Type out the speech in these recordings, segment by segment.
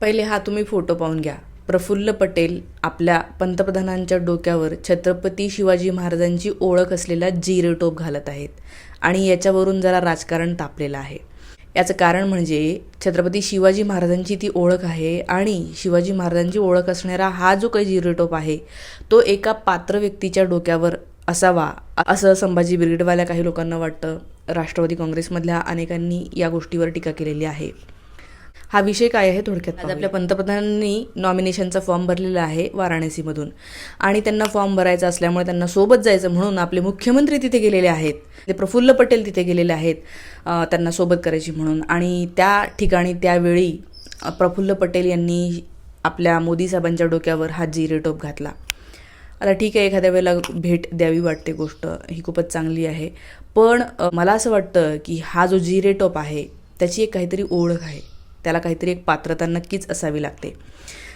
पहिले हा तुम्ही फोटो पाहून घ्या. प्रफुल्ल पटेल आपल्या पंतप्रधानांच्या डोक्यावर छत्रपती शिवाजी महाराजांची ओळख असलेला जिरेटोप घालत आहेत आणि याच्यावरून जरा राजकारण तापलेलं आहे. याचं कारण म्हणजे छत्रपती शिवाजी महाराजांची ती ओळख आहे आणि शिवाजी महाराजांची ओळख असणारा हा जो काही जिरेटोप आहे तो एका पात्र व्यक्तीच्या डोक्यावर असावा असं संभाजी ब्रिगेडवाल्या काही लोकांना वाटतं. राष्ट्रवादी काँग्रेसमधल्या अनेकांनी या गोष्टीवर टीका केलेली आहे. हा विषय काय आहे थोडक्यात. आज आपल्या पंतप्रधानांनी नॉमिनेशनचा फॉर्म भरलेला आहे वाराणसीमधून आणि त्यांना फॉर्म भरायचा असल्यामुळे त्यांना सोबत जायचं म्हणून आपले मुख्यमंत्री तिथे गेलेले आहेत. ते प्रफुल्ल पटेल तिथे गेलेले आहेत त्यांना सोबत करायची म्हणून. आणि त्या ठिकाणी त्यावेळी प्रफुल्ल पटेल यांनी आपल्या मोदी साहेबांच्या डोक्यावर हा जिरेटोप घातला. आता ठीक आहे, एखाद्या वेळेला भेट द्यावी वाटते, गोष्ट ही खूपच चांगली आहे. पण मला असं वाटतं की हा जो जिरेटोप आहे त्याची एक काहीतरी ओळख आहे, त्याला काहीतरी एक पात्रता नक्कीच असावी लागते.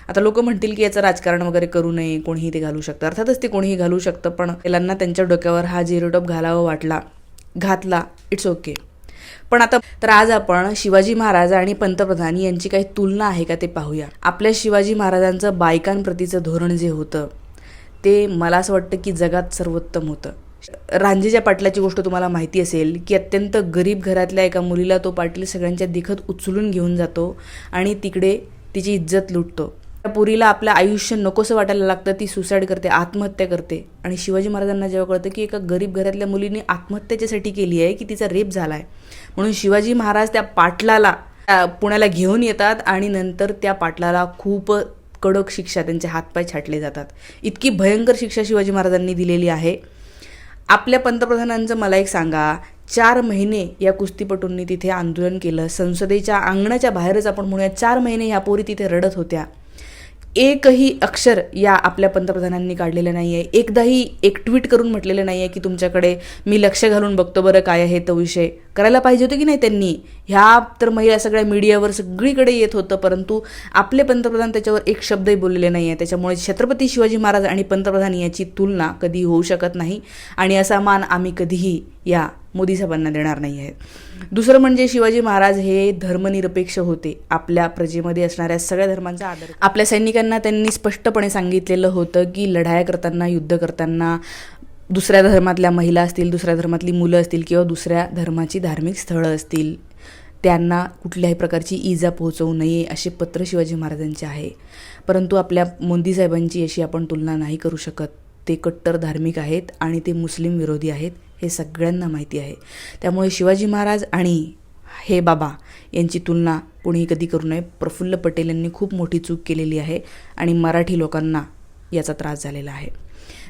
आता लोक म्हणतील की याचं राजकारण वगैरे करू नये, कोणीही ते घालू शकतं. अर्थातच ते कोणीही घालू शकतं, पण त्यांना त्यांच्या डोक्यावर हा जिरेटोप घालावा वाटला, घातला, इट्स ओके. पण आता तर आज आपण शिवाजी महाराज आणि पंतप्रधान यांची काही तुलना आहे का ते पाहूया. आपल्या शिवाजी महाराजांचं बायकांप्रतीचं धोरण जे होतं ते मला असं वाटतं की जगात सर्वोत्तम होतं. रांजेच्या पाटलाची गोष्ट तुम्हाला माहिती असेल की अत्यंत गरीब घरातल्या एका मुलीला तो पाटील सगळ्यांच्या देखत उचलून घेऊन जातो आणि तिकडे तिची इज्जत लुटतो. त्या पुरीला आपलं आयुष्य नकोसं वाटायला लागतं, ती सुसाईड करते, आत्महत्या करते. आणि शिवाजी महाराजांना जेव्हा कळतं की एका गरीब घरातल्या मुलीने आत्महत्याच्यासाठी केली आहे की तिचा रेप झाला आहे, म्हणून शिवाजी महाराज त्या पाटलाला पुण्याला घेऊन येतात आणि नंतर त्या पाटलाला खूप कडक शिक्षा, त्यांचे हातपाय छाटले जातात. इतकी भयंकर शिक्षा शिवाजी महाराजांनी दिलेली आहे. आपल्या पंतप्रधानांचं मला एक सांगा, 4 महिने या कुस्तीपटूंनी तिथे आंदोलन केलं. संसदेच्या अंगणाच्या बाहेरच आपण म्हणूया 4 महिने ह्या पोरी तिथे रडत होत्या. एकही अक्षर या आपल्या पंतप्रधानांनी काढलेलं नाही आहे. एकदाही एक ट्विट करून म्हटलेलं नाही आहे की तुमच्याकडे मी लक्ष घालून बघतो बरं काय आहे तो विषय. करायला पाहिजे होतं की नाही त्यांनी. ह्या तर महिला सगळ्या मीडियावर सगळीकडे येत होतं, परंतु आपले पंतप्रधान त्याच्यावर एक शब्दही बोललेले नाही आहे. त्याच्यामुळे छत्रपती शिवाजी महाराज आणि पंतप्रधान याची तुलना कधी होऊ शकत नाही आणि असा मान आम्ही कधीही या मोदी साहेबांना देणार नाही आहे. दुसरं म्हणजे शिवाजी महाराज हे धर्मनिरपेक्ष होते. आपल्या प्रजेमध्ये असणाऱ्या सगळ्या धर्मांचा आदर. आपल्या सैनिकांना त्यांनी स्पष्टपणे सांगितलेलं होतं की लढाया करताना, युद्ध करताना दुसऱ्या धर्मातल्या महिला असतील, दुसऱ्या धर्मातली मुलं असतील किंवा दुसऱ्या धर्माची धार्मिक स्थळं असतील, त्यांना कुठल्याही प्रकारची इजा पोहोचवू नये असे पत्र शिवाजी महाराजांचे आहे. परंतु आपल्या मोदी साहेबांची अशी आपण तुलना नाही करू शकत. ते कट्टर धार्मिक आहेत आणि ते मुस्लिम विरोधी आहेत, हे सगळ्यांना माहिती आहे. त्यामुळे शिवाजी महाराज आणि हे बाबा यांची तुलना कोणीही कधी करू नये. प्रफुल्ल पटेल यांनी खूप मोठी चूक केलेली आहे आणि मराठी लोकांना याचा त्रास झालेला आहे.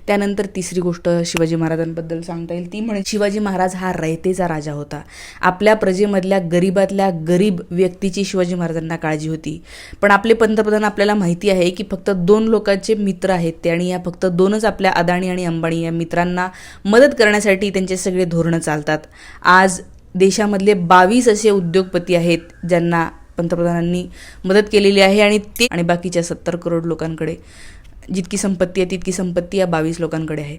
त्यानंतर तिसरी गोष्ट शिवाजी महाराजांबद्दल सांगता येईल ती म्हणजे शिवाजी महाराज हा रयतेचा राजा होता. आपल्या प्रजेमधल्या गरीबातल्या गरीब व्यक्तीची शिवाजी महाराजांना काळजी होती. पण आपले पंतप्रधान आपल्याला माहिती आहे की फक्त 2 लोकांचे मित्र आहेत ते, आणि या फक्त 2च आपल्या अदाणी आणि अंबानी या मित्रांना मदत करण्यासाठी त्यांचे सगळे धोरणं चालतात. आज देशामधले 22 असे उद्योगपती आहेत ज्यांना पंतप्रधानांनी मदत केलेली आहे आणि बाकीच्या 70 करोड लोकांकडे जितकी संपत्ती आहे तितकी संपत्ती या 22 लोकांकडे आहे.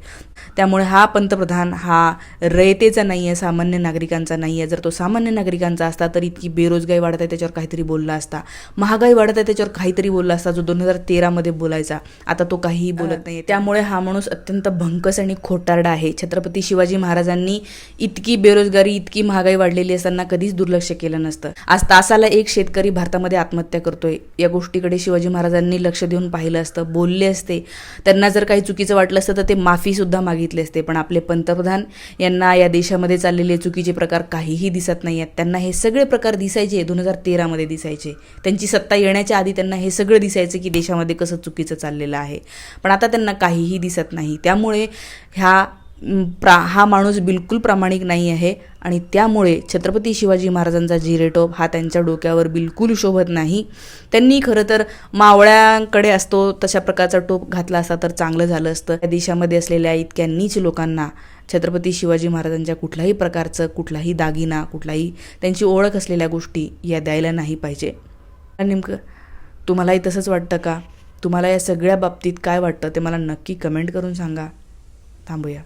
त्यामुळे हा पंतप्रधान हा रयतेचा नाही आहे, सामान्य नागरिकांचा नाही आहे. जर तो सामान्य नागरिकांचा असता तर इतकी बेरोजगारी वाढत आहे त्याच्यावर काहीतरी बोलला असता, महागाई वाढत आहे त्याच्यावर काहीतरी बोलला असता, जो 2013 बोलायचा. आता तो काहीही बोलत नाही. त्यामुळे हा माणूस अत्यंत भंकस आणि खोटारडा आहे. छत्रपती शिवाजी महाराजांनी इतकी बेरोजगारी, इतकी महागाई वाढलेली असताना कधीच दुर्लक्ष केलं नसतं. आज तासाला एक शेतकरी भारतामध्ये आत्महत्या करतोय. या गोष्टीकडे शिवाजी महाराजांनी लक्ष देऊन पाहिलं असतं, बोलले असते. त्यांना जर काही चुकीचं वाटलं असतं तर ते माफी सुद्धा मागितले असते. पण आपले पंतप्रधान यांना या देशामध्ये चाललेले चुकीचे प्रकार काहीही दिसत नाही आहेत. त्यांना हे सगळे प्रकार दिसायचे 2013 दिसायचे. त्यांची सत्ता येण्याच्या आधी त्यांना हे सगळं दिसायचं की देशामध्ये कसं चुकीचं चाललेलं आहे. पण आता त्यांना काहीही दिसत नाही. त्यामुळे हा माणूस बिलकुल प्रामाणिक नाही आहे आणि त्यामुळे छत्रपती शिवाजी महाराजांचा जिरेटोप हा त्यांच्या डोक्यावर बिलकुल शोभत नाही. त्यांनी खरं तर मावळ्यांकडे असतो तशा प्रकारचा टोप घातला असता तर चांगलं झालं असतं. या देशामध्ये असलेल्या इतक्या नीच लोकांना छत्रपती शिवाजी महाराजांच्या कुठल्याही प्रकारचं, कुठलाही दागिना, कुठलाही त्यांची ओळख असलेल्या गोष्टी या द्यायला नाही पाहिजे. नेमकं तुम्हालाही तसंच वाटतं का? तुम्हाला या सगळ्या बाबतीत काय वाटतं ते मला नक्की कमेंट करून सांगा. थांबूया.